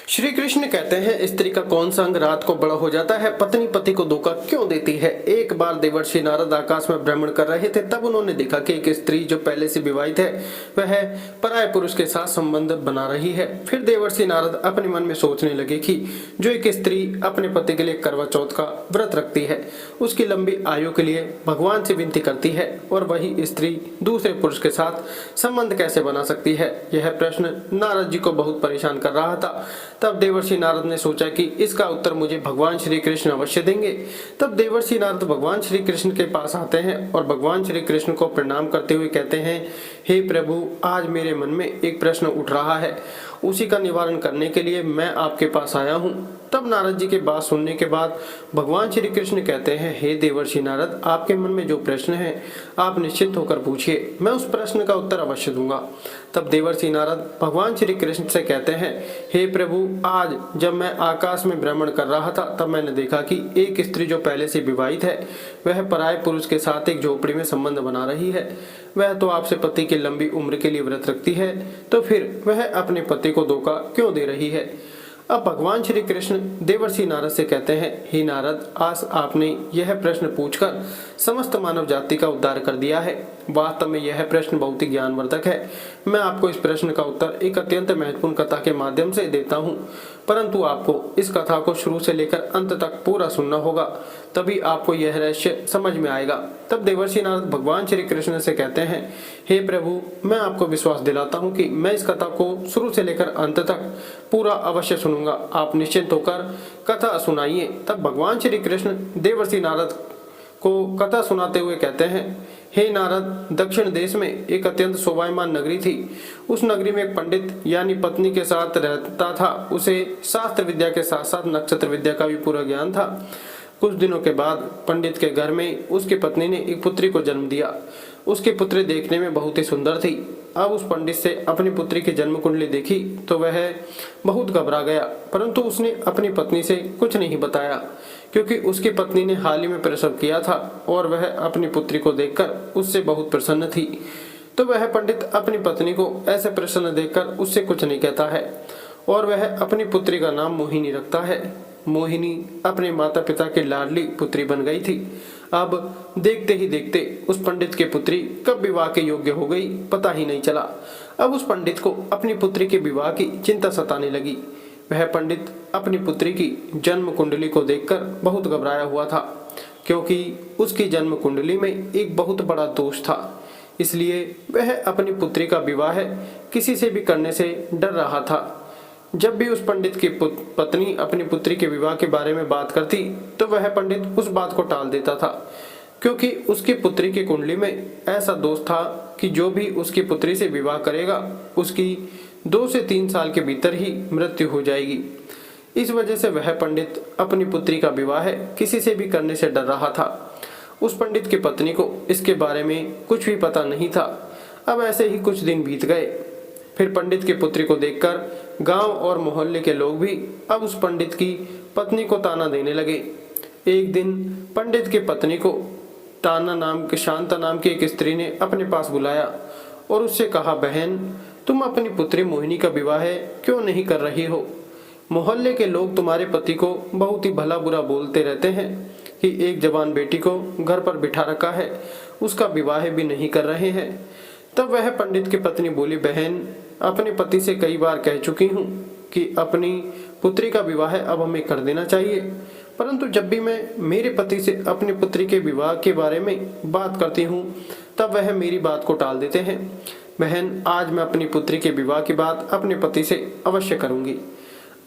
श्री कृष्ण कहते हैं, स्त्री का कौन सा अंग रात को बड़ा हो जाता है, पत्नी पति को धोखा क्यों देती है। एक बार देवर्षि नारद आकाश में भ्रमण कर रहे थे, तब उन्होंने देखा कि एक स्त्री जो पहले से विवाहित है वह पराये पुरुष के साथ संबंध बना रही है। फिर देवर्षि नारद अपने मन में सोचने लगे कि जो एक स्त्री अपने पति के लिए करवा चौथ का व्रत रखती है, उसकी लंबी आयु के लिए भगवान से विनती करती है, और वही स्त्री दूसरे पुरुष के साथ संबंध कैसे बना सकती है। यह प्रश्न नारद जी को बहुत परेशान कर रहा था। तब देवर्षि नारद ने सोचा कि इसका उत्तर मुझे भगवान श्री कृष्ण अवश्य देंगे। तब देवर्षि नारद भगवान श्री कृष्ण के पास आते हैं और भगवान श्री कृष्ण को प्रणाम करते हुए कहते हैं, हे प्रभु, आज मेरे मन में एक प्रश्न उठ रहा है, उसी का निवारण करने के लिए मैं आपके पास आया हूँ। तब नारद जी की बात सुनने के बाद भगवान श्री कृष्ण कहते हैं, हे देवर्षि नारद, आपके मन में जो प्रश्न है आप निश्चित होकर पूछिए, मैं उस प्रश्न का उत्तर अवश्य दूंगा। तब देवर्षि नारद भगवान श्री कृष्ण से कहते हैं, हे प्रभु, आज जब मैं आकाश में भ्रमण कर रहा था तब मैंने देखा कि एक स्त्री जो पहले से विवाहित है वह पराये पुरुष के साथ एक झोपड़ी में संबंध बना रही है। वह तो आपसे पति की लंबी उम्र के लिए व्रत रखती है, तो फिर वह अपने पति को धोखा क्यों दे रही है। अब भगवान श्री कृष्ण देवर्षि नारद से कहते हैं, हे नारद, आज आपने यह प्रश्न पूछकर समस्त मानव जाति का उद्धार कर दिया है। वास्तव में यह प्रश्न बहुत ही ज्ञानवर्धक है। मैं आपको इस प्रश्न का उत्तर एक अत्यंत महत्वपूर्ण कथा के माध्यम से देता हूँ, परंतु आपको इस कथा को शुरू से लेकर अंत तक पूरा सुनना होगा, तभी आपको यह रहस्य समझ में आएगा। तब देवर्षि नारद भगवान श्री कृष्ण से कहते हैं, हे प्रभु, मैं आपको विश्वास दिलाता हूँ कि मैं इस कथा को शुरू से लेकर अंत तक पूरा अवश्य सुनूंगा। आप निश्चिंत होकर कथा सुनाइए। तब भगवान श्री कृष्ण देवर्षि नारद को कथा सुनाते हुए कहते हैं, हे नारद, दक्षिण देश में एक अत्यंत शोभायमान नगरी थी। उस नगरी में एक पंडित यानी पत्नी के साथ रहता था। उसे शास्त्र विद्या के साथ साथ नक्षत्र विद्या का भी पूरा ज्ञान था। कुछ दिनों के बाद पंडित के घर में उसकी पत्नी ने एक पुत्री को जन्म दिया। उसकी पुत्री देखने में बहुत ही सुंदर थी। अब उस पंडित से अपनी पुत्री की जन्म कुंडली देखी तो वह बहुत घबरा गया, परंतु उसने अपनी पत्नी से कुछ नहीं बताया, क्योंकि उसकी पत्नी ने हाल ही में प्रसव किया था और वह अपनी पुत्री को देखकर उससे बहुत प्रसन्न थी। तो वह पंडित अपनी पत्नी को ऐसे प्रसन्न देखकर उससे कुछ नहीं कहता है और वह अपनी पुत्री का नाम मोहिनी रखता है। मोहिनी अपने माता पिता की लाडली पुत्री बन गई थी। अब देखते ही देखते उस पंडित की पुत्री कब विवाह के योग्य हो गई पता ही नहीं चला। अब उस पंडित को अपनी पुत्री के विवाह की चिंता सताने लगी। वह पंडित अपनी पुत्री की जन्म कुंडली को देखकर बहुत घबराया हुआ था, क्योंकि उसकी जन्म कुंडली में एक बहुत बड़ा दोष था। इसलिए वह अपनी पुत्री का विवाह किसी से भी करने से डर रहा था। जब भी उस पंडित की पत्नी अपनी पुत्री के विवाह के बारे में बात करती तो वह पंडित उस बात को टाल देता था, क्योंकि उसकी पुत्री की कुंडली में ऐसा दोष था कि जो भी उसकी पुत्री से विवाह करेगा उसकी 2 से 3 साल के भीतर ही मृत्यु हो जाएगी। इस वजह से वह पंडित अपनी पुत्री का विवाह किसी से भी करने से डर रहा था। उस पंडित की पत्नी को इसके बारे में कुछ भी पता नहीं था। अब ऐसे ही कुछ दिन बीत गए। फिर पंडित की पुत्री को देखकर गांव और मोहल्ले के लोग भी अब उस पंडित की पत्नी को ताना देने लगे। एक दिन पंडित की पत्नी को शांता नाम की एक स्त्री ने अपने पास बुलाया और उससे कहा, बहन, तुम अपनी पुत्री मोहिनी का विवाह क्यों नहीं कर रही हो। मोहल्ले के लोग तुम्हारे पति को बहुत ही भला बुरा बोलते रहते हैं कि एक जवान बेटी को घर पर बिठा रखा है, उसका विवाह भी नहीं कर रहे हैं। तब वह पंडित की पत्नी बोली, बहन, अपने पति से कई बार कह चुकी हूँ कि अपनी पुत्री का विवाह अब हमें कर देना चाहिए, परंतु जब भी मैं मेरे पति से अपनी पुत्री के विवाह के बारे में बात करती हूँ तब वह मेरी बात को टाल देते हैं। बहन, आज मैं अपनी पुत्री के विवाह की बात अपने पति से अवश्य करूँगी।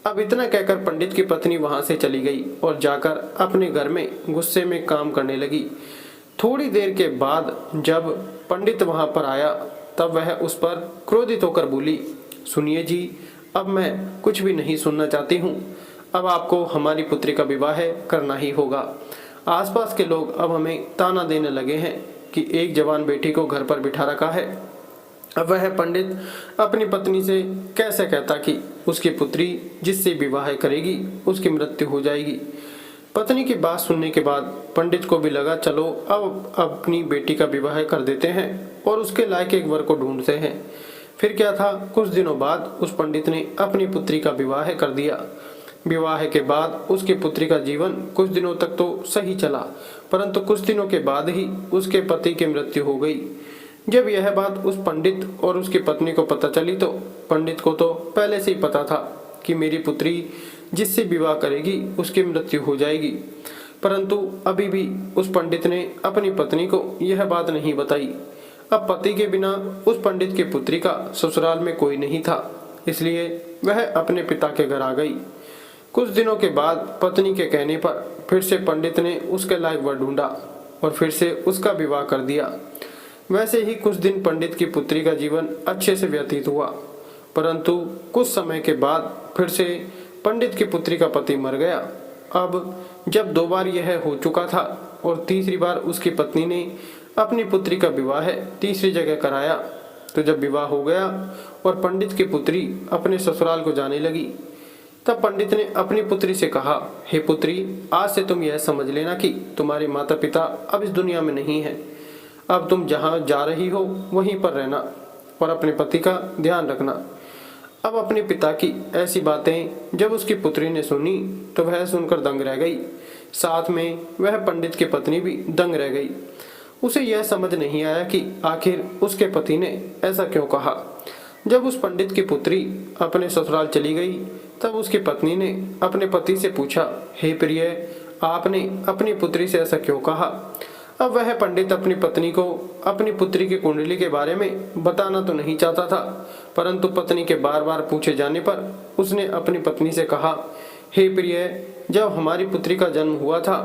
अब इतना कहकर पंडित की पत्नी वहाँ से चली गई और जाकर अपने घर में गुस्से में काम करने लगी। थोड़ी देर के बाद जब पंडित वहां पर आया तब वह उस पर क्रोधित होकर बोली, सुनिए जी, अब मैं कुछ भी नहीं सुनना चाहती हूँ। अब आपको हमारी पुत्री का विवाह करना ही होगा। आसपास के लोग अब हमें ताना देने लगे हैं कि एक जवान बेटी को घर पर बिठा रखा है। अब वह पंडित अपनी पत्नी से कैसे कहता कि उसकी पुत्री जिससे विवाह करेगी उसकी मृत्यु हो जाएगी। पत्नी की बात सुनने के बाद पंडित को भी लगा, चलो अब अपनी बेटी का विवाह कर देते हैं और उसके लायक एक वर को ढूंढते हैं। फिर क्या था, कुछ दिनों बाद उस पंडित ने अपनी पुत्री का विवाह कर दिया। विवाह के बाद उसकी पुत्री का जीवन कुछ दिनों तक तो सही चला, परंतु कुछ दिनों के बाद ही उसके पति की मृत्यु हो गई। जब यह बात उस पंडित और उसकी पत्नी को पता चली तो पंडित को तो पहले से ही पता था कि मेरी पुत्री जिससे विवाह करेगी उसकी मृत्यु हो जाएगी, परंतु अभी भी उस पंडित ने अपनी पत्नी को यह बात नहीं बताई। अब पति के बिना उस पंडित की पुत्री का ससुराल में कोई नहीं था, इसलिए वह अपने पिता के घर आ गई। कुछ दिनों के बाद पत्नी के कहने पर फिर से पंडित ने उसके लायक वर ढूंढा और फिर से उसका विवाह कर दिया। वैसे ही कुछ दिन पंडित की पुत्री का जीवन अच्छे से व्यतीत हुआ, परंतु कुछ समय के बाद फिर से पंडित की पुत्री का पति मर गया। अब जब 2 बार यह हो चुका था और तीसरी बार उसकी पत्नी ने अपनी पुत्री का विवाह तीसरी जगह कराया, तो जब विवाह हो गया और पंडित की पुत्री अपने ससुराल को जाने लगी, तब पंडित ने अपनी पुत्री से कहा, हे पुत्री, आज से तुम यह समझ लेना कि तुम्हारे माता पिता अब इस दुनिया में नहीं है। अब तुम जहाँ जा रही हो वहीं पर रहना और अपने पति का ध्यान रखना। अब अपने पिता की ऐसी बातें जब उसकी पुत्री ने सुनी तो वह सुनकर दंग रह गई, साथ में वह पंडित की पत्नी भी दंग रह गई। उसे यह समझ नहीं आया कि आखिर उसके पति ने ऐसा क्यों कहा। जब उस पंडित की पुत्री अपने ससुराल चली गई तब उसकी पत्नी ने अपने पति से पूछा, हे प्रिय, आपने अपनी पुत्री से ऐसा क्यों कहा। अब वह पंडित अपनी पत्नी को अपनी पुत्री की कुंडली के बारे में बताना तो नहीं चाहता था, परंतु पत्नी के बार बार पूछे जाने पर उसने अपनी पत्नी से कहा, हे प्रिय, जब हमारी पुत्री का जन्म हुआ था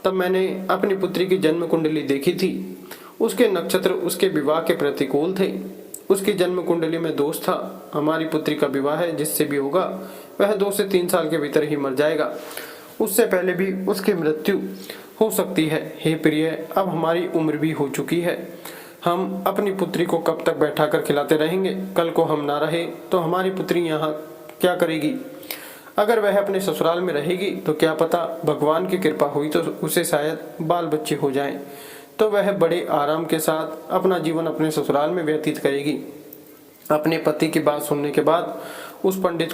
तब मैंने अपनी पुत्री की जन्म कुंडली देखी थी। उसके नक्षत्र उसके विवाह के प्रतिकूल थे। उसकी जन्म कुंडली में दोष था। हमारी पुत्री का विवाह जिससे भी होगा वह 2 से 3 साल के भीतर ही मर जाएगा, उससे पहले भी उसकी मृत्यु हो सकती है। हे प्रिय, अब हमारी उम्र भी हो चुकी है, हम अपनी पुत्री को कब तक बैठा कर खिलाते रहेंगे। कल को हम ना रहे तो हमारी पुत्री यहाँ क्या करेगी। अगर वह अपने ससुराल में रहेगी तो क्या पता भगवान की कृपा हुई तो उसे शायद बाल बच्चे हो जाएं, तो वह बड़े आराम के साथ अपना जीवन अपने ससुराल में व्यतीत करेगी। अपने पति की बात सुनने के बाद उस पंडित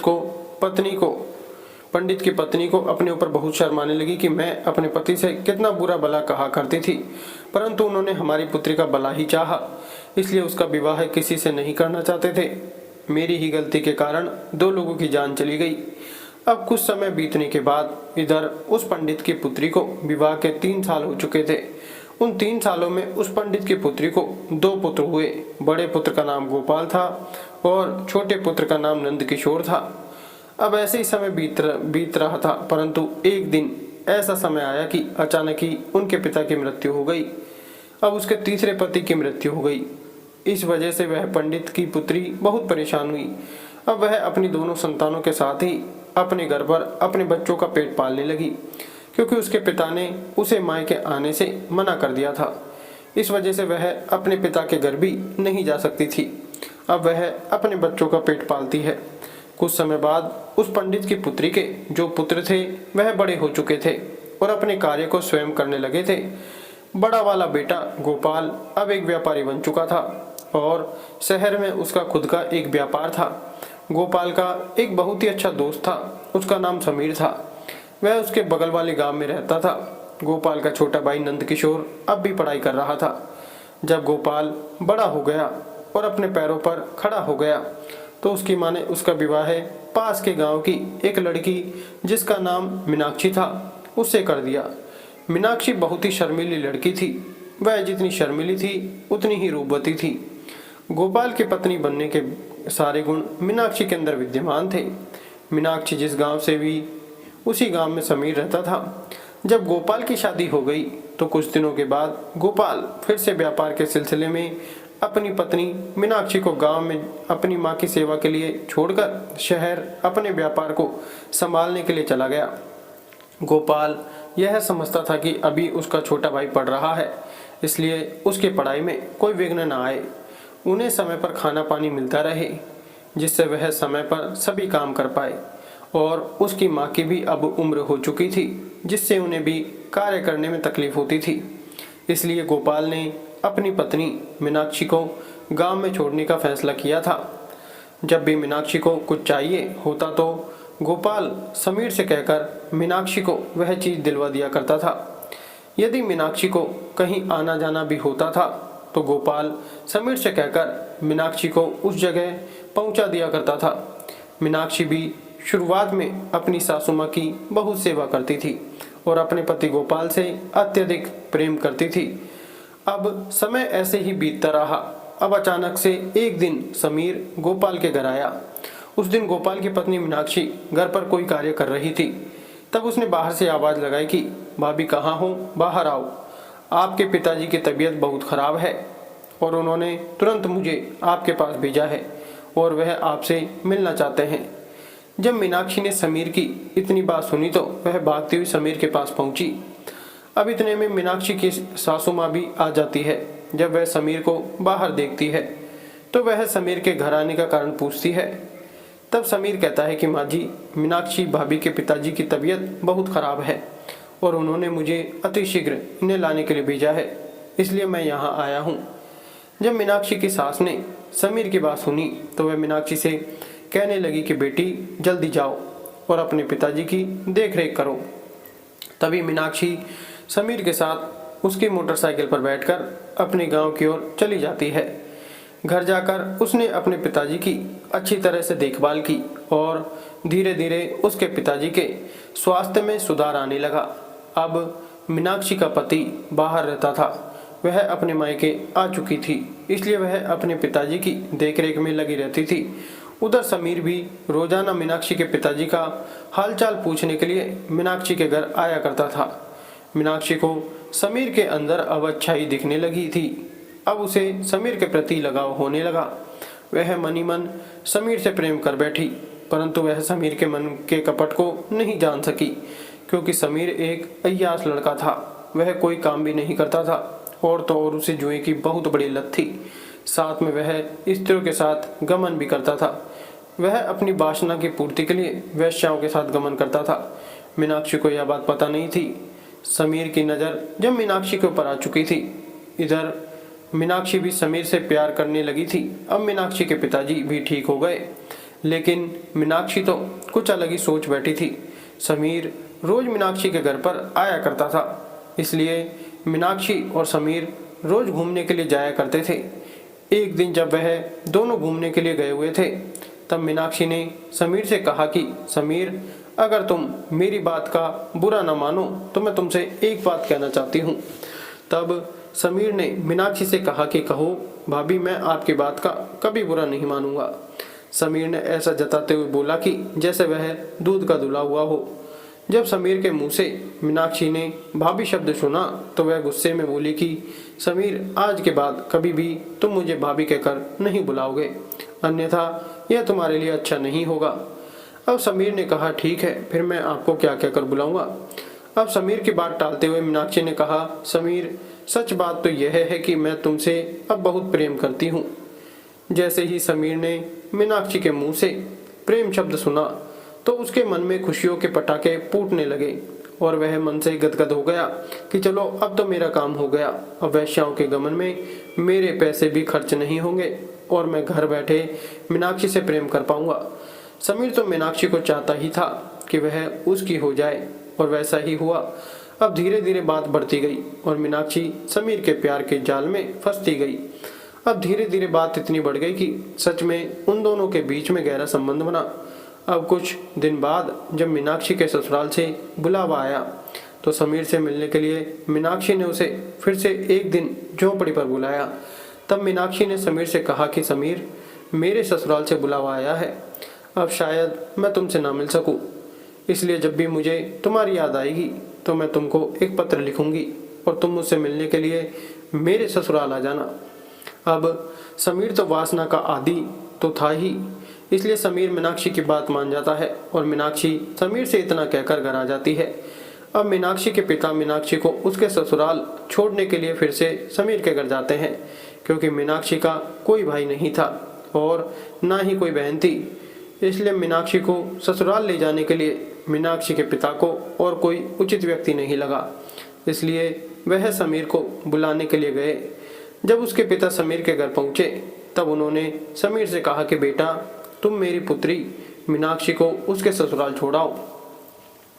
की पत्नी को अपने ऊपर बहुत शर्म आने लगी कि मैं अपने पति से कितना बुरा भला कहा करती थी, परंतु उन्होंने हमारी पुत्री का भला ही चाहा, इसलिए उसका विवाह किसी से नहीं करना चाहते थे। मेरी ही गलती के कारण 2 लोगों की जान चली गई। अब कुछ समय बीतने के बाद इधर उस पंडित की पुत्री को विवाह के 3 साल हो चुके थे। उन 3 सालों में उस पंडित की पुत्री को 2 पुत्र हुए। बड़े पुत्र का नाम गोपाल था और छोटे पुत्र का नाम नंदकिशोर था। अब ऐसे ही समय बीत रहा था, परंतु एक दिन ऐसा समय आया कि अचानक ही उनके पिता की मृत्यु हो गई। अब उसके तीसरे पति की मृत्यु हो गई। इस वजह से वह पंडित की पुत्री बहुत परेशान हुई। अब वह अपनी दोनों संतानों के साथ ही अपने घर पर अपने बच्चों का पेट पालने लगी, क्योंकि उसके पिता ने उसे मायके आने से मना कर दिया था। इस वजह से वह अपने पिता के घर भी नहीं जा सकती थी। अब वह अपने बच्चों का पेट पालती है। कुछ समय बाद उस पंडित की पुत्री के जो पुत्र थे वह बड़े हो चुके थे और अपने कार्य को स्वयं करने लगे थे। बड़ा वाला बेटा गोपाल अब एक व्यापारी बन चुका था और शहर में उसका खुद का एक व्यापार था। गोपाल का एक बहुत ही अच्छा दोस्त था, उसका नाम समीर था। वह उसके बगल वाले गांव में रहता था। गोपाल का छोटा भाई नंदकिशोर अब भी पढ़ाई कर रहा था। जब गोपाल बड़ा हो गया और अपने पैरों पर खड़ा हो गया तो उसकी माँ ने उसका विवाह पास के गांव की एक लड़की जिसका नाम मीनाक्षी था उससे कर दिया। मीनाक्षी बहुत ही शर्मीली लड़की थी। वह जितनी शर्मीली थी उतनी ही रूपवती थी। गोपाल की पत्नी बनने के सारे गुण मीनाक्षी के अंदर विद्यमान थे। मीनाक्षी जिस गांव से भी उसी गांव में समीर रहता था। जब गोपाल की शादी हो गई तो कुछ दिनों के बाद गोपाल फिर से व्यापार के सिलसिले में अपनी पत्नी मीनाक्षी को गांव में अपनी मां की सेवा के लिए छोड़कर शहर अपने व्यापार को संभालने के लिए चला गया। गोपाल यह समझता था कि अभी उसका छोटा भाई पढ़ रहा है, इसलिए उसकी पढ़ाई में कोई विघ्न न आए, उन्हें समय पर खाना पानी मिलता रहे, जिससे वह समय पर सभी काम कर पाए। और उसकी माँ की भी अब उम्र हो चुकी थी, जिससे उन्हें भी कार्य करने में तकलीफ होती थी। इसलिए गोपाल ने अपनी पत्नी मीनाक्षी को गांव में छोड़ने का फैसला किया था। जब भी मीनाक्षी को कुछ चाहिए होता तो गोपाल समीर से कहकर मीनाक्षी को वह चीज़ दिलवा दिया करता था। यदि मीनाक्षी को कहीं आना जाना भी होता था तो गोपाल समीर से कहकर मीनाक्षी को उस जगह पहुंचा दिया करता था। मीनाक्षी भी शुरुआत में अपनी सासू माँ की बहुत सेवा करती थी और अपने पति गोपाल से अत्यधिक प्रेम करती थी। अब समय ऐसे ही बीतता रहा। अब अचानक से एक दिन समीर गोपाल के घर आया। उस दिन गोपाल की पत्नी मीनाक्षी घर पर कोई कार्य कर रही थी। तब उसने बाहर से आवाज़ लगाई कि भाभी कहाँ हो, बाहर आओ, आपके पिताजी की तबीयत बहुत ख़राब है और उन्होंने तुरंत मुझे आपके पास भेजा है और वह आपसे मिलना चाहते हैं। जब मीनाक्षी ने समीर की इतनी बात सुनी तो वह भागती हुई समीर के पास पहुंची। अब इतने में मीनाक्षी की सासू माँ भी आ जाती है। जब वह समीर को बाहर देखती है तो वह समीर के घर आने का कारण पूछती है। तब समीर कहता है कि माँ जी, मीनाक्षी भाभी के पिताजी की तबीयत बहुत ख़राब है और उन्होंने मुझे अतिशीघ्र इन्हें लाने के लिए भेजा है, इसलिए मैं यहाँ आया हूँ। जब मीनाक्षी की सास ने समीर की बात सुनी तो वह मीनाक्षी से कहने लगी कि बेटी जल्दी जाओ और अपने पिताजी की देख रेख करो। तभी मीनाक्षी समीर के साथ उसकी मोटरसाइकिल पर बैठकर अपने गांव की ओर चली जाती है। घर जाकर उसने अपने पिताजी की अच्छी तरह से देखभाल की और धीरे धीरे उसके पिताजी के स्वास्थ्य में सुधार आने लगा। अब मीनाक्षी का पति बाहर रहता था, वह अपने मायके आ चुकी थी, इसलिए वह अपने पिताजी की देखरेख में लगी रहती थी। उधर समीर भी रोजाना मीनाक्षी के पिताजी का हालचाल पूछने के लिए मीनाक्षी के घर आया करता था। मीनाक्षी को समीर के अंदर अब अच्छाई दिखने लगी थी। अब उसे समीर के प्रति लगाव होने लगा। वह मन ही मन समीर से प्रेम कर बैठी, परंतु वह समीर के मन के कपट को नहीं जान सकी, क्योंकि समीर एक अय्यास लड़का था। वह कोई काम भी नहीं करता था और तो और उसे जुए की बहुत बड़ी लत थी। साथ में वह स्त्रियों के साथ गमन भी करता था। वह अपनी वासना की पूर्ति के लिए वेश्याओं के साथ गमन करता था। मीनाक्षी को यह बात पता नहीं थी। समीर की नज़र जब मीनाक्षी के ऊपर आ चुकी थी, इधर मीनाक्षी भी समीर से प्यार करने लगी थी। अब मीनाक्षी के पिताजी भी ठीक हो गए, लेकिन मीनाक्षी तो कुछ अलग ही सोच बैठी थी। समीर रोज मीनाक्षी के घर पर आया करता था, इसलिए मीनाक्षी और समीर रोज घूमने के लिए जाया करते थे। एक दिन जब वह दोनों घूमने के लिए गए हुए थे, तब मीनाक्षी ने समीर से कहा कि समीर, अगर तुम मेरी बात का बुरा न मानो तो मैं तुमसे एक बात कहना चाहती हूँ। तब समीर ने मीनाक्षी से कहा कि कहो भाभी, मैं आपकी बात का कभी बुरा नहीं मानूंगा। समीर ने ऐसा जताते हुए बोला कि जैसे वह दूध का धुला हुआ हो। जब समीर के मुंह से मीनाक्षी ने भाभी शब्द सुना तो वह गुस्से में बोली कि समीर, आज के बाद कभी भी तुम मुझे भाभी कहकर नहीं बुलाओगे, अन्यथा यह तुम्हारे लिए अच्छा नहीं होगा। अब समीर ने कहा ठीक है, फिर मैं आपको क्या कहकर बुलाऊंगा। अब समीर की बात टालते हुए मीनाक्षी ने कहा, समीर, सच बात तो यह है कि मैं तुमसे अब बहुत प्रेम करती हूँ। जैसे ही समीर ने मीनाक्षी के मुंह से प्रेम शब्द सुना तो उसके मन में खुशियों के पटाखे फूटने लगे और वह मन से गदगद हो गया कि चलो अब तो मेरा काम हो गया। अब वेश्याओं के गमन में मेरे पैसे भी खर्च नहीं होंगे और मैं घर बैठे मीनाक्षी से प्रेम कर पाऊंगा। समीर तो मीनाक्षी को चाहता ही था कि वह उसकी हो जाए और वैसा ही हुआ। अब धीरे धीरे बात बढ़ती गई और मीनाक्षी समीर के प्यार के जाल में फंसती गई। अब धीरे धीरे बात इतनी बढ़ गई कि सच में उन दोनों के बीच में गहरा संबंध बना। अब कुछ दिन बाद जब मीनाक्षी के ससुराल से बुलावा आया तो समीर से मिलने के लिए मीनाक्षी ने उसे फिर से एक दिन झोंपड़ी पर बुलाया। तब मीनाक्षी ने समीर से कहा कि समीर, मेरे ससुराल से बुलावा आया है, अब शायद मैं तुमसे ना मिल सकूं, इसलिए जब भी मुझे तुम्हारी याद आएगी तो मैं तुमको एक पत्र लिखूंगी और तुम मुझसे मिलने के लिए मेरे ससुराल आ जाना। अब समीर तो वासना का आदी तो था ही, इसलिए समीर मीनाक्षी की बात मान जाता है और मीनाक्षी समीर से इतना कहकर घर आ जाती है। अब मीनाक्षी के पिता मीनाक्षी को उसके ससुराल छोड़ने के लिए फिर से समीर के घर जाते हैं, क्योंकि मीनाक्षी का कोई भाई नहीं था और ना ही कोई बहन थी। इसलिए मीनाक्षी को ससुराल ले जाने के लिए मीनाक्षी के पिता को और कोई उचित व्यक्ति नहीं लगा, इसलिए वह समीर को बुलाने के लिए गए। जब उसके पिता समीर के घर पहुंचे तब उन्होंने समीर से कहा कि बेटा, तुम मेरी पुत्री मीनाक्षी को उसके ससुराल छोड़ाओ।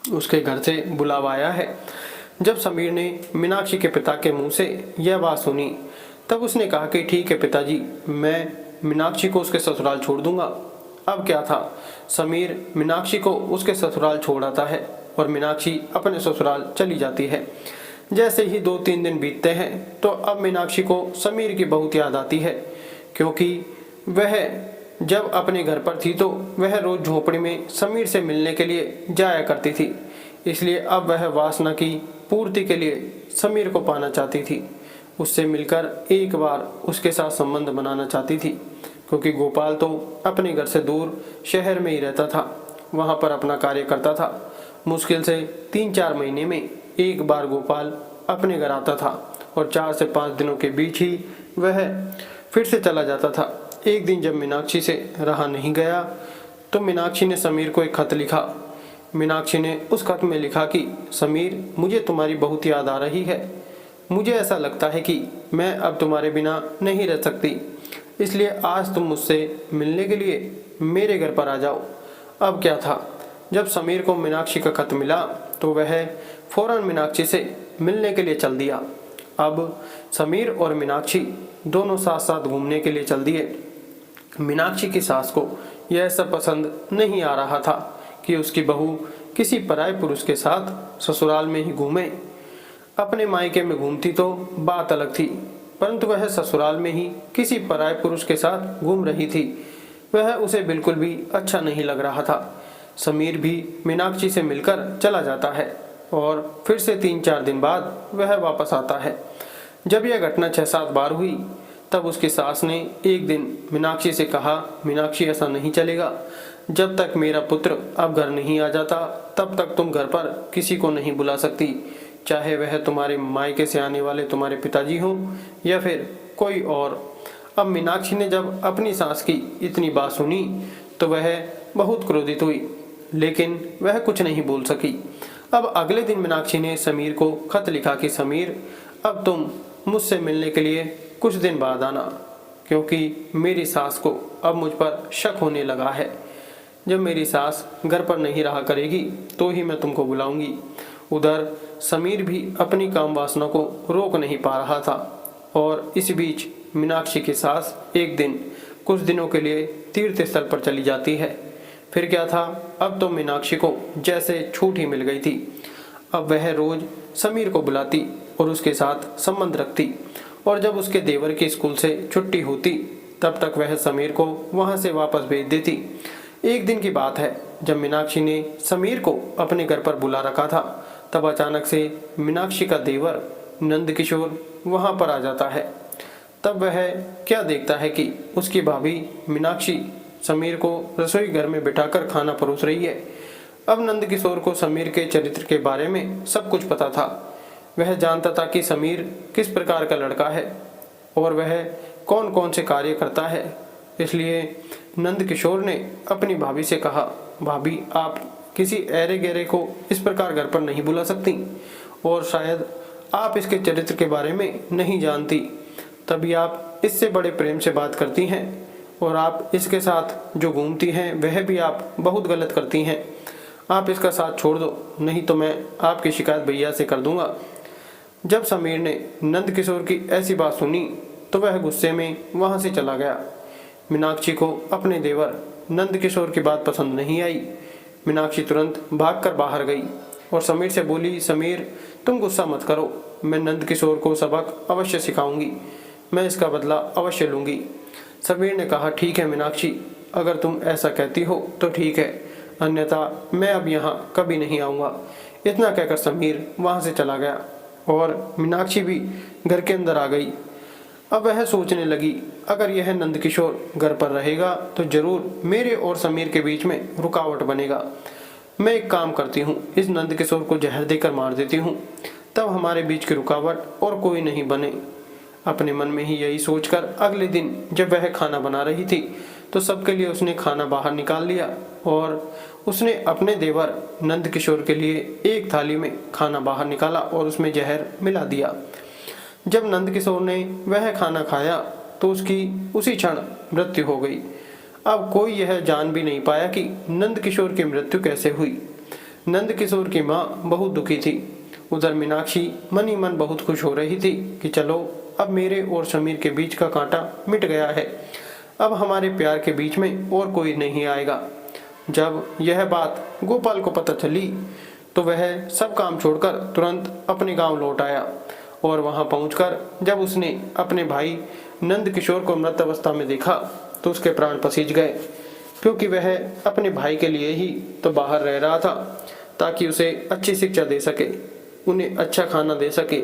उसके घर से बुलावा आया है। जब समीर ने मीनाक्षी के पिता के मुंह से यह बात सुनी तब उसने कहा कि ठीक है पिताजी, मैं मीनाक्षी को उसके ससुराल छोड़ दूंगा। अब क्या था, समीर मीनाक्षी को उसके ससुराल छोड़ आता है और मीनाक्षी अपने ससुराल चली जाती है। जैसे ही 2-3 दिन बीतते हैं तो अब मीनाक्षी को समीर की बहुत याद आती है, क्योंकि वह जब अपने घर पर थी तो वह रोज झोपड़ी में समीर से मिलने के लिए जाया करती थी। इसलिए अब वह वासना की पूर्ति के लिए समीर को पाना चाहती थी, उससे मिलकर एक बार उसके साथ संबंध बनाना चाहती थी, क्योंकि गोपाल तो अपने घर से दूर शहर में ही रहता था, वहाँ पर अपना कार्य करता था। मुश्किल से 3-4 महीने में एक बार गोपाल अपने घर आता था और 4 से 5 दिनों के बीच ही वह फिर से चला जाता था। एक दिन जब मीनाक्षी से रहा नहीं गया तो मीनाक्षी ने समीर को एक खत लिखा। मीनाक्षी ने उस खत में लिखा कि समीर, मुझे तुम्हारी बहुत याद आ रही है। मुझे ऐसा लगता है कि मैं अब तुम्हारे बिना नहीं रह सकती, इसलिए आज तुम मुझसे मिलने के लिए मेरे घर पर आ जाओ। अब क्या था, जब समीर को मीनाक्षी का खत मिला तो वह फौरन मीनाक्षी से मिलने के लिए चल दिया। अब समीर और मीनाक्षी दोनों साथ साथ घूमने के लिए चल दिए। मीनाक्षी की सास को यह सब पसंद नहीं आ रहा था कि उसकी बहू किसी पराये पुरुष के साथ ससुराल में ही घूमे। अपने मायके में घूमती तो बात अलग थी, परंतु वह ससुराल में ही किसी पराये पुरुष के साथ घूम रही थी, वह उसे बिल्कुल भी अच्छा नहीं लग रहा था। समीर भी मीनाक्षी से मिलकर चला जाता है और फिर से 3-4 दिन बाद वह वापस आता है। जब यह घटना 6-7 बार हुई तब उसकी सास ने एक दिन मीनाक्षी से कहा, मीनाक्षी ऐसा नहीं चलेगा, जब तक मेरा पुत्र अब घर नहीं आ जाता तब तक तुम घर पर किसी को नहीं बुला सकती, चाहे वह तुम्हारे मायके से आने वाले तुम्हारे पिताजी हों या फिर कोई और। अब मीनाक्षी ने जब अपनी सास की इतनी बात सुनी तो वह बहुत क्रोधित हुई, लेकिन वह कुछ नहीं बोल सकी। अब अगले दिन मीनाक्षी ने समीर को खत लिखा कि समीर, अब तुम मुझसे मिलने के लिए कुछ दिन बाद आना, क्योंकि मेरी सास को अब मुझ पर शक होने लगा है। जब मेरी सास घर पर नहीं रहा करेगी तो ही मैं तुमको बुलाऊंगी। उधर समीर भी अपनी काम वासना को रोक नहीं पा रहा था और इस बीच मीनाक्षी की सास एक दिन कुछ दिनों के लिए तीर्थ स्थल पर चली जाती है। फिर क्या था, अब तो मीनाक्षी को जैसे छूट ही मिल गई थी। अब वह रोज समीर को बुलाती और उसके साथ संबंध रखती, और जब उसके देवर की स्कूल से छुट्टी होती तब तक वह समीर को वहां से वापस भेज देती। एक दिन की बात है, जब मीनाक्षी ने समीर को अपने घर पर बुला रखा था तब अचानक से मीनाक्षी का देवर नंदकिशोर वहां पर आ जाता है। तब वह क्या देखता है कि उसकी भाभी मीनाक्षी समीर को रसोई घर में बिठाकर खाना परोस रही है। अब नंदकिशोर को समीर के चरित्र के बारे में सब कुछ पता था। वह जानता था कि समीर किस प्रकार का लड़का है और वह कौन कौन से कार्य करता है। इसलिए नंदकिशोर ने अपनी भाभी से कहा, भाभी, आप किसी ऐरे गहरे को इस प्रकार घर पर नहीं बुला सकती, और शायद आप इसके चरित्र के बारे में नहीं जानती, तभी आप इससे बड़े प्रेम से बात करती हैं, और आप इसके साथ जो घूमती हैं वह भी आप बहुत गलत करती हैं। आप इसका साथ छोड़ दो, नहीं तो मैं आपकी शिकायत भैया से कर दूंगा। जब समीर ने नंदकिशोर की ऐसी बात सुनी तो वह गुस्से में वहां से चला गया। मीनाक्षी को अपने देवर नंदकिशोर की बात पसंद नहीं आई। मीनाक्षी तुरंत भागकर बाहर गई और समीर से बोली, समीर, तुम गुस्सा मत करो, मैं नंदकिशोर को सबक अवश्य सिखाऊंगी, मैं इसका बदला अवश्य लूंगी। समीर ने कहा, ठीक है मीनाक्षी, अगर तुम ऐसा कहती हो तो ठीक है, अन्यथा मैं अब यहाँ कभी नहीं आऊँगा। इतना कहकर समीर वहाँ से चला गया और मीनाक्षी भी घर के अंदर आ गई। अब वह सोचने लगी, अगर यह नंदकिशोर घर पर रहेगा तो जरूर मेरे और समीर के बीच में रुकावट बनेगा। मैं एक काम करती हूँ, इस नंदकिशोर को जहर देकर मार देती हूँ, तब हमारे बीच की रुकावट और कोई नहीं बने। अपने मन में ही यही सोचकर अगले दिन जब वह खाना बना रही थी तो सबके लिए उसने खाना बाहर निकाल लिया और उसने अपने देवर नंदकिशोर के लिए एक थाली में खाना बाहर निकाला और उसमें जहर मिला दिया। जब नंदकिशोर ने वह खाना खाया तो उसकी उसी क्षण मृत्यु हो गई। अब कोई यह जान भी नहीं पाया कि नंद किशोर की मृत्यु कैसे हुई। नंद किशोर की माँ बहुत दुखी थी। उधर मीनाक्षी मन ही मन बहुत खुश हो रही थी कि चलो अब मेरे और समीर के बीच का कांटा मिट गया है, अब हमारे प्यार के बीच में और कोई नहीं आएगा। जब यह बात गोपाल को पता चली तो वह सब काम छोड़कर तुरंत अपने गांव लौट आया और वहां पहुंचकर जब उसने अपने भाई नंद किशोर को मृत अवस्था में देखा तो उसके प्राण पसीज गए, क्योंकि वह अपने भाई के लिए ही तो बाहर रह रहा था ताकि उसे अच्छी शिक्षा दे सके, उन्हें अच्छा खाना दे सके।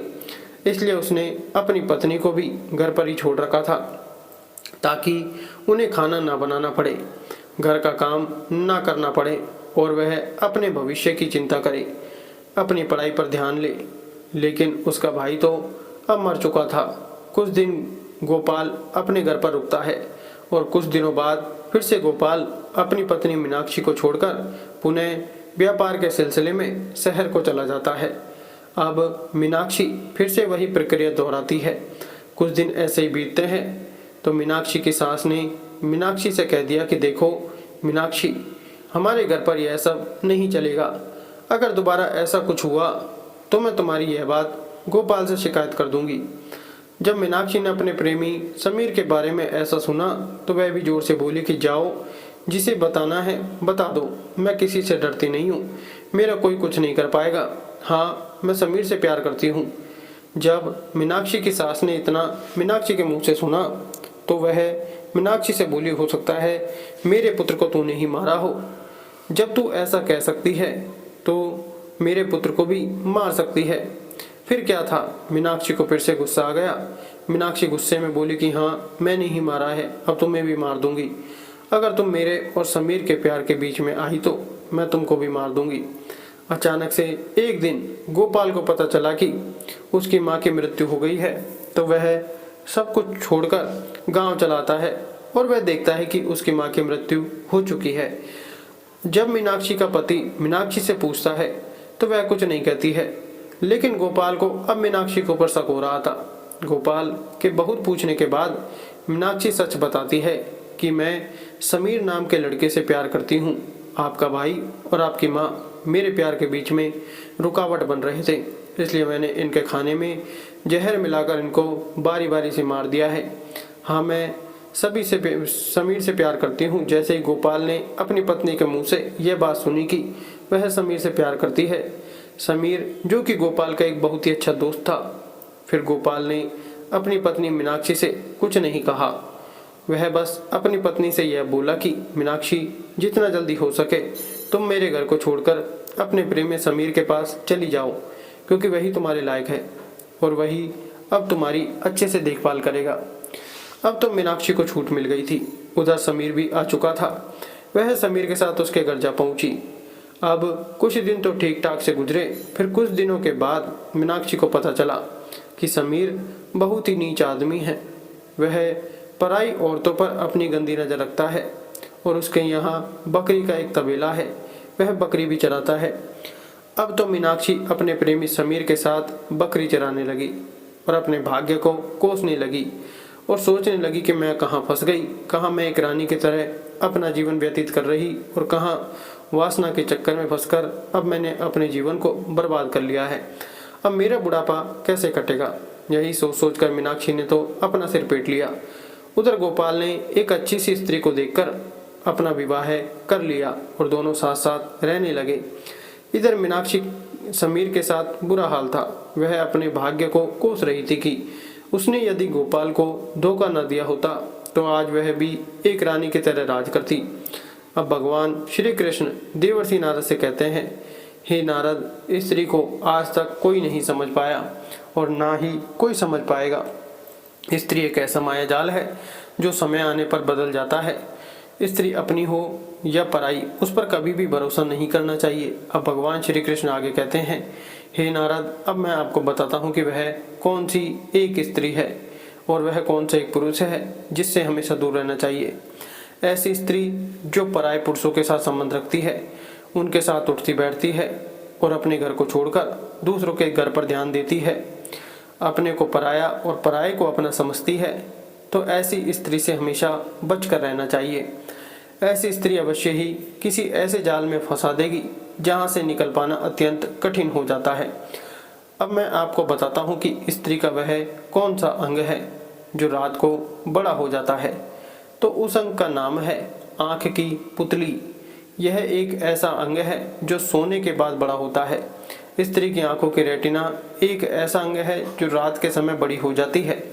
इसलिए उसने अपनी पत्नी को भी घर पर ही छोड़ रखा था ताकि उन्हें खाना ना बनाना पड़े, घर का काम ना करना पड़े और वह अपने भविष्य की चिंता करे, अपनी पढ़ाई पर ध्यान ले। लेकिन उसका भाई तो अब मर चुका था। कुछ दिन गोपाल अपने घर पर रुकता है और कुछ दिनों बाद फिर से गोपाल अपनी पत्नी मीनाक्षी को छोड़कर पुनः व्यापार के सिलसिले में शहर को चला जाता है। अब मीनाक्षी फिर से वही प्रक्रिया दोहराती है। कुछ दिन ऐसे ही बीतते हैं तो मीनाक्षी की सास ने मीनाक्षी से कह दिया कि देखो मीनाक्षी, हमारे घर पर यह सब नहीं चलेगा। अगर दोबारा ऐसा कुछ हुआ तो मैं तुम्हारी यह बात गोपाल से शिकायत कर दूंगी। जब मीनाक्षी ने अपने प्रेमी समीर के बारे में ऐसा सुना तो वह भी जोर से बोली कि जाओ, जिसे बताना है बता दो, मैं किसी से डरती नहीं हूँ, मेरा कोई कुछ नहीं कर पाएगा। हाँ, मैं समीर से प्यार करती हूँ। जब मीनाक्षी की सास ने इतना मीनाक्षी के मुंह से सुना तो वह मीनाक्षी से बोली, हो सकता है मेरे पुत्र को तूने ही मारा हो। जब तू ऐसा कह सकती है तो मेरे पुत्र को भी मार सकती है। फिर क्या था, मीनाक्षी को फिर से गुस्सा आ गया। मीनाक्षी गुस्से में बोली कि हाँ, मैंने ही मारा है, अब तुम्हें भी मार दूंगी। अगर तुम मेरे और समीर के प्यार के बीच में आई तो मैं तुमको भी मार दूंगी। अचानक से एक दिन गोपाल को पता चला कि उसकी माँ की मृत्यु हो गई है तो वह सब कुछ छोड़कर गांव चलाता है और वह देखता है कि उसकी माँ की मृत्यु हो चुकी है। जब मीनाक्षी का पति मीनाक्षी से पूछता है तो वह कुछ नहीं कहती है, लेकिन गोपाल को अब मीनाक्षी के ऊपर शक हो रहा था। गोपाल के बहुत पूछने के बाद मीनाक्षी सच बताती है कि मैं समीर नाम के लड़के से प्यार करती हूँ। आपका भाई और आपकी माँ मेरे प्यार के बीच में रुकावट बन रहे थे, इसलिए मैंने इनके खाने में जहर मिलाकर इनको बारी बारी से मार दिया है। हाँ, मैं समीर से प्यार करती हूँ। जैसे ही गोपाल ने अपनी पत्नी के मुंह से यह बात सुनी कि वह समीर से प्यार करती है, समीर जो कि गोपाल का एक बहुत ही अच्छा दोस्त था, फिर गोपाल ने अपनी पत्नी मीनाक्षी से कुछ नहीं कहा। वह बस अपनी पत्नी से यह बोला कि मीनाक्षी, जितना जल्दी हो सके तुम मेरे घर को छोड़कर अपने प्रेमी समीर के पास चली जाओ, क्योंकि वही तुम्हारे लायक है और वही अब तुम्हारी अच्छे से देखभाल करेगा। अब तो मीनाक्षी को छूट मिल गई थी। उधर समीर भी आ चुका था। वह समीर के साथ उसके घर जा पहुंची। अब कुछ दिन तो ठीक ठाक से गुजरे। फिर कुछ दिनों के बाद मीनाक्षी को पता चला कि समीर बहुत ही नीच आदमी है। वह पराई औरतों पर अपनी गंदी नजर रखता है और उसके यहाँ बकरी का एक तबेला है, वह बकरी भी चराता है। अब तो मीनाक्षी अपने प्रेमी समीर के साथ बकरी चराने लगी और अपने भाग्य को कोसने लगी और सोचने लगी कि मैं कहाँ फंस गई, कहाँ मैं एक रानी की तरह अपना जीवन व्यतीत कर रही और कहाँ वासना के चक्कर में फंसकर अब मैंने अपने जीवन को बर्बाद कर लिया है। अब मेरा बुढ़ापा कैसे कटेगा। यही सोच सोच कर मीनाक्षी ने तो अपना सिर पीट लिया। उधर गोपाल ने एक अच्छी सी स्त्री को देखकर अपना विवाह कर लिया और दोनों साथ साथ रहने लगे। इधर मीनाक्षी समीर के साथ बुरा हाल था। वह अपने भाग्य को कोस रही थी कि उसने यदि गोपाल को धोखा न दिया होता तो आज वह भी एक रानी की तरह राज करती। अब भगवान श्री कृष्ण देवर्षि नारद से कहते हैं, हे नारद, इस स्त्री को आज तक कोई नहीं समझ पाया और ना ही कोई समझ पाएगा। स्त्री एक ऐसा माया जाल है जो समय आने पर बदल जाता है। स्त्री अपनी हो या पराई, उस पर कभी भी भरोसा नहीं करना चाहिए। अब भगवान श्री कृष्ण आगे कहते हैं, हे नारद, अब मैं आपको बताता हूँ कि वह कौन सी एक स्त्री है और वह कौन सा एक पुरुष है जिससे हमेशा दूर रहना चाहिए। ऐसी स्त्री जो पराये पुरुषों के साथ संबंध रखती है, उनके साथ उठती बैठती है और अपने घर को छोड़कर दूसरों के घर पर ध्यान देती है, अपने को पराया और पराये को अपना समझती है, तो ऐसी स्त्री से हमेशा बचकर रहना चाहिए। ऐसी स्त्री अवश्य ही किसी ऐसे जाल में फंसा देगी जहां से निकल पाना अत्यंत कठिन हो जाता है। अब मैं आपको बताता हूं कि स्त्री का वह कौन सा अंग है जो रात को बड़ा हो जाता है। तो उस अंग का नाम है आंख की पुतली। यह एक ऐसा अंग है जो सोने के बाद बड़ा होता है। स्त्री की आंखों की रेटिना एक ऐसा अंग है जो रात के समय बड़ी हो जाती है।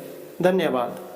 धन्यवाद।